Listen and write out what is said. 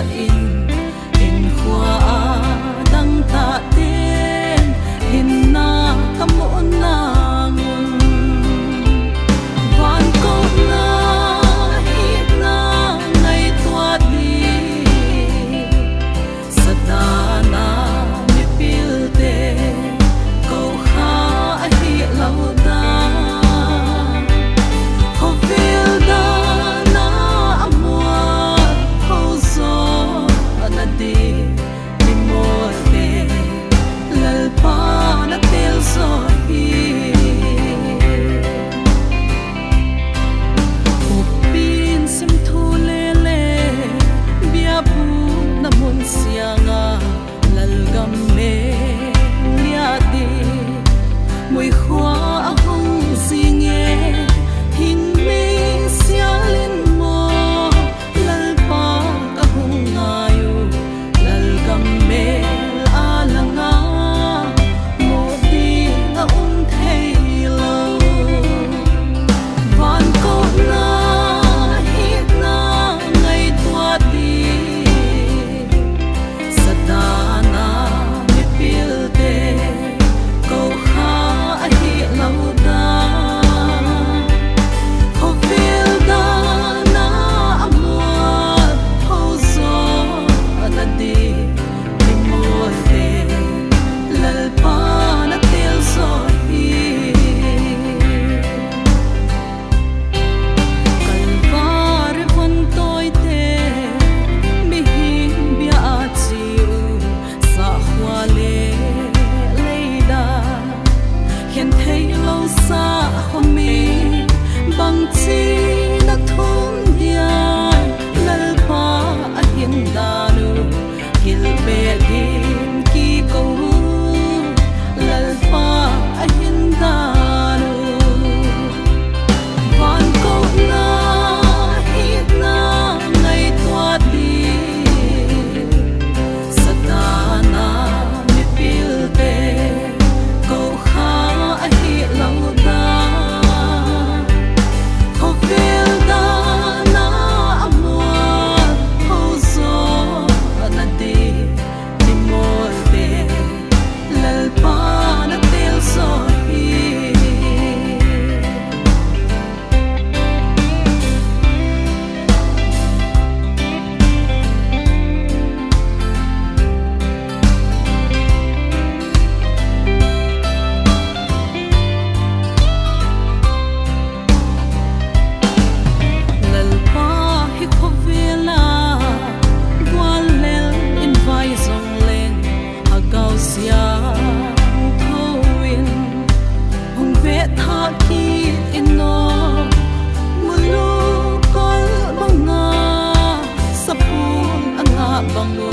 in khoa đăng tạ tên hình na kamu na ngun van ko na hit na ngay tua đi sadana mi pil te câu kha hi lâu da ho feel da na amua ho zo na di ni mo te lal pa na tel so hi upin sim thu le le bia bu na mun sianga lal gam me lia di mui khwa hong singe hin me sialin mo lal pa ka hung ngayo lal gam me alanga mo di na thei lo van ko na hit na ngay tua di sadana mi pil te câu kha hi lâu da ho feel da na amua ho zo na di ni mo te lal pa na tel so hi kalvari von toi te mi hin bia a chiu sa khwa le leida hian thei lo sa khomi bang chi na thum dia lal pa a hin danu hil be din ki ko lal pa a hin danu van ko na hit na ngay tua di sadana mi pil te câu kha hi lâu da ho feel da na amua ho zo na di ni mo te lal pa na tel so hi lal pa hi khovela gwal lel in vai zong len agau sia thoin hong ve tha ki in no mulu kol manga sapun anga bangu